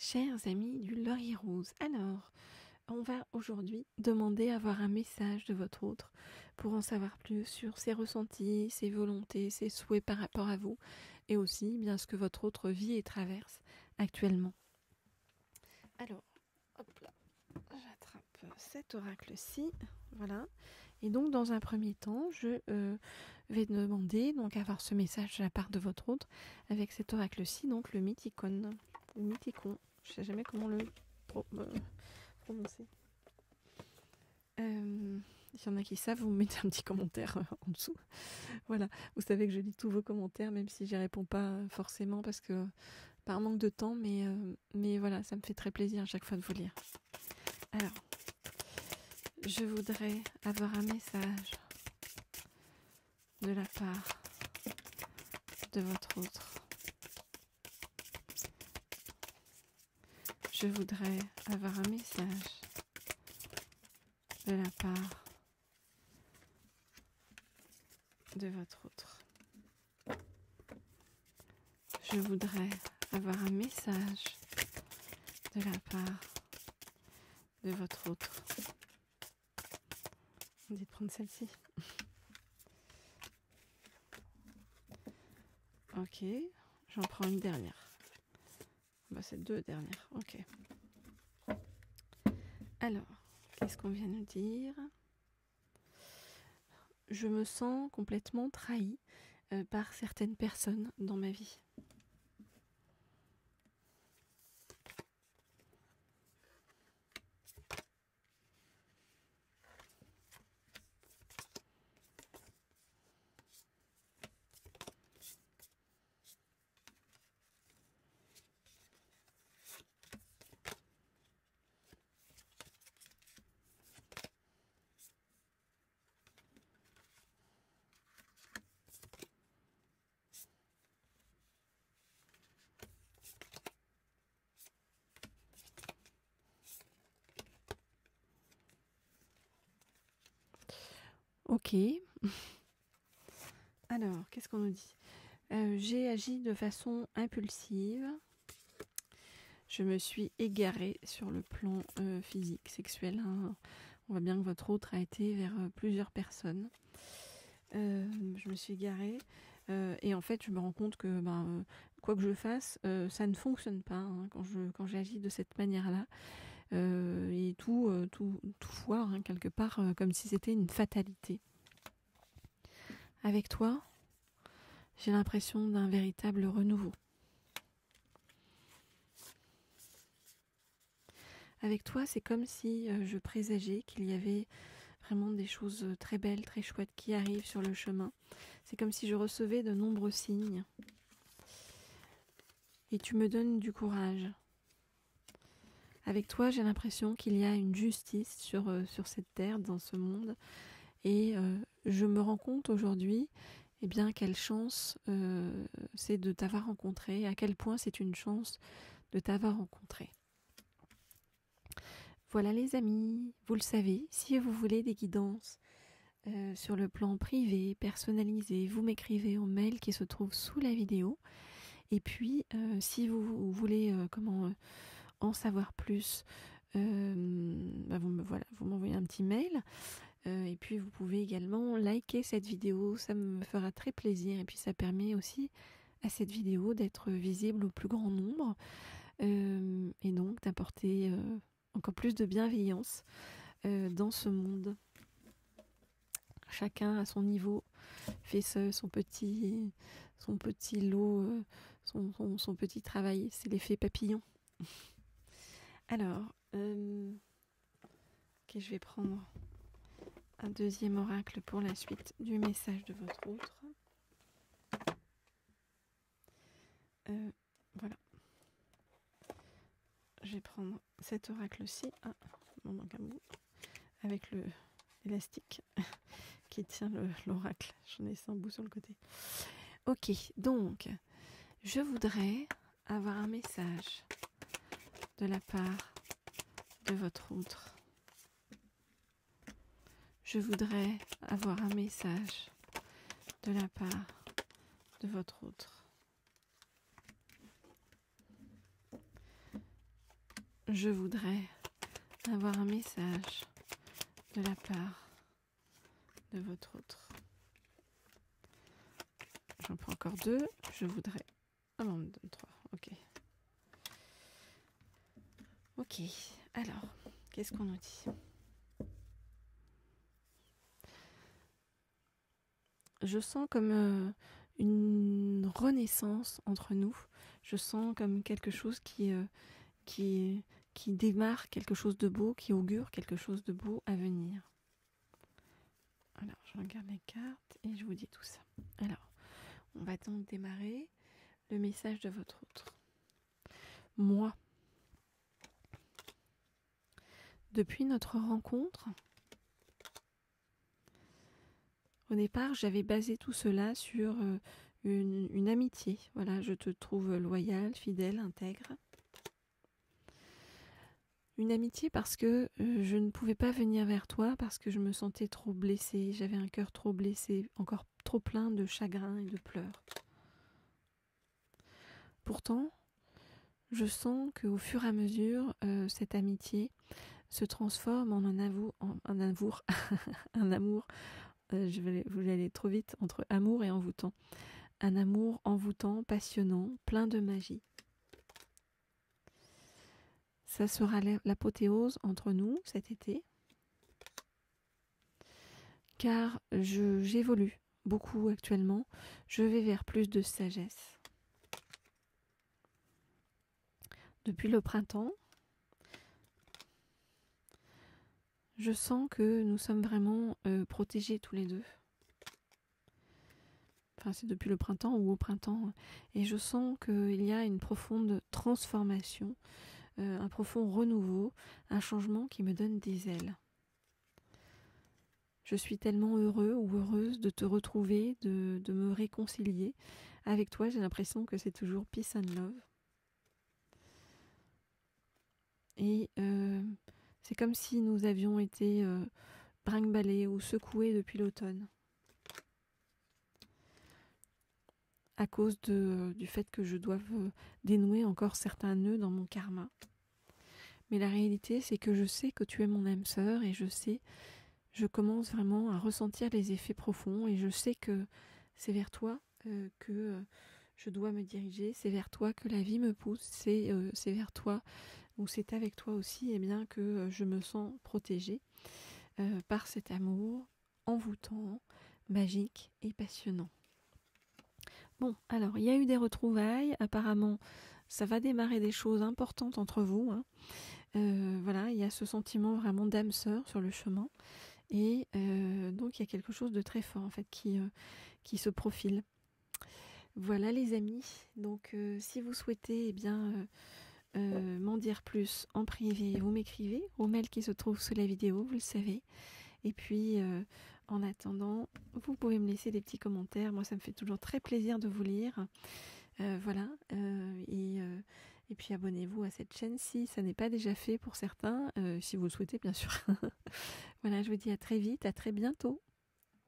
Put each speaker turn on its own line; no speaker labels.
Chers amis du Laurier Rose, alors, on va aujourd'hui demander à avoir un message de votre autre pour en savoir plus sur ses ressentis, ses volontés, ses souhaits par rapport à vous et aussi bien ce que votre autre vit et traverse actuellement. Alors, hop là, j'attrape cet oracle-ci, voilà. Et donc dans un premier temps, je vais demander donc à avoir ce message de la part de votre autre avec cet oracle-ci, donc le mythicon, ou mythicon, je sais jamais comment le prononcer. Il y en a qui savent, vous me mettez un petit commentaire en dessous. Voilà, vous savez que je lis tous vos commentaires, même si j'y réponds pas forcément parce que par manque de temps, mais voilà, ça me fait très plaisir à chaque fois de vous lire. Alors, je voudrais avoir un message de la part de votre autre. Je voudrais avoir un message de la part de votre autre. Je voudrais avoir un message de la part de votre autre. On dit de prendre celle-ci. Ok, j'en prends une dernière. Bah, c'est deux dernières, ok. Alors, qu'est-ce qu'on vient nous dire ? Je me sens complètement trahie par certaines personnes dans ma vie. Ok. Alors, qu'est-ce qu'on nous dit ? J'ai agi de façon impulsive. Je me suis égarée sur le plan physique, sexuel. Hein. On voit bien que votre autre a été vers plusieurs personnes. Je me suis égarée. Et en fait, je me rends compte que quoi que je fasse, ça ne fonctionne pas hein, quand j'agis de cette manière-là. Et tout foire hein, quelque part comme si c'était une fatalité. Avec toi, j'ai l'impression d'un véritable renouveau. Avec toi, c'est comme si je présageais qu'il y avait vraiment des choses très belles, très chouettes qui arrivent sur le chemin. C'est comme si je recevais de nombreux signes. Et tu me donnes du courage. Avec toi, j'ai l'impression qu'il y a une justice sur cette terre, dans ce monde. Et je me rends compte aujourd'hui, eh bien, quelle chance c'est de t'avoir rencontré, à quel point c'est une chance de t'avoir rencontré. Voilà les amis, vous le savez, si vous voulez des guidances sur le plan privé, personnalisé, vous m'écrivez au mail qui se trouve sous la vidéo. Et puis, si vous voulez en savoir plus, vous m'envoyez un petit mail. Et puis vous pouvez également liker cette vidéo, ça me fera très plaisir. Et puis ça permet aussi à cette vidéo d'être visible au plus grand nombre et donc d'apporter encore plus de bienveillance dans ce monde. Chacun à son niveau fait son petit lot, son petit travail. C'est l'effet papillon. Alors, je vais prendre un deuxième oracle pour la suite du message de votre autre. Voilà. Je vais prendre cet oracle-ci. Ah, il m'en manque un bout. Avec l'élastique qui tient l'oracle. J'en ai 100 bouts sur le côté. Ok, donc, je voudrais avoir un message de la part de votre autre. Je voudrais avoir un message de la part de votre autre. je voudrais avoir un message de la part de votre autre. J'en prends encore 2. Je voudrais... Ah non, 2, 3. Ok. Ok. Alors, qu'est-ce qu'on nous dit ? Je sens comme une renaissance entre nous. Je sens comme quelque chose qui démarre quelque chose de beau, qui augure quelque chose de beau à venir. Alors, je regarde les cartes et je vous dis tout ça. Alors, on va donc démarrer le message de votre autre. Moi, depuis notre rencontre, au départ, j'avais basé tout cela sur une amitié. Voilà, je te trouve loyal, fidèle, intègre. Une amitié parce que je ne pouvais pas venir vers toi parce que je me sentais trop blessée. J'avais un cœur trop blessé, encore trop plein de chagrin et de pleurs. Pourtant, je sens qu'au fur et à mesure, cette amitié se transforme en un amour, je vais aller trop vite entre amour et envoûtant. Un amour envoûtant, passionnant, plein de magie. Ça sera l'apothéose entre nous cet été, car j'évolue beaucoup actuellement. Je vais vers plus de sagesse. Depuis le printemps, je sens que nous sommes vraiment protégés tous les deux. Enfin, c'est depuis le printemps ou au printemps. Et je sens qu'il y a une profonde transformation, un profond renouveau, un changement qui me donne des ailes. Je suis tellement heureux ou heureuse de te retrouver, de me réconcilier. Avec toi, j'ai l'impression que c'est toujours peace and love. Et c'est comme si nous avions été brinque-ballés ou secoués depuis l'automne. À cause du fait que je doive dénouer encore certains nœuds dans mon karma. Mais la réalité, c'est que je sais que tu es mon âme sœur et je commence vraiment à ressentir les effets profonds et je sais que c'est vers toi que je dois me diriger, c'est vers toi que la vie me pousse, c'est vers toi ou c'est avec toi aussi que je me sens protégée par cet amour envoûtant, magique et passionnant. Bon, alors, il y a eu des retrouvailles. Apparemment, ça va démarrer des choses importantes entre vous. Voilà, il y a ce sentiment vraiment d'âme sœur sur le chemin. Et donc, il y a quelque chose de très fort, en fait, qui se profile. Voilà, les amis. Donc, si vous souhaitez, m'en dire plus en privé, vous m'écrivez au mail qui se trouve sous la vidéo, vous le savez. Et puis, en attendant, vous pouvez me laisser des petits commentaires. Moi, ça me fait toujours très plaisir de vous lire. Voilà. Et puis, abonnez-vous à cette chaîne si ça n'est pas déjà fait pour certains, si vous le souhaitez, bien sûr. Voilà, je vous dis à très vite, à très bientôt.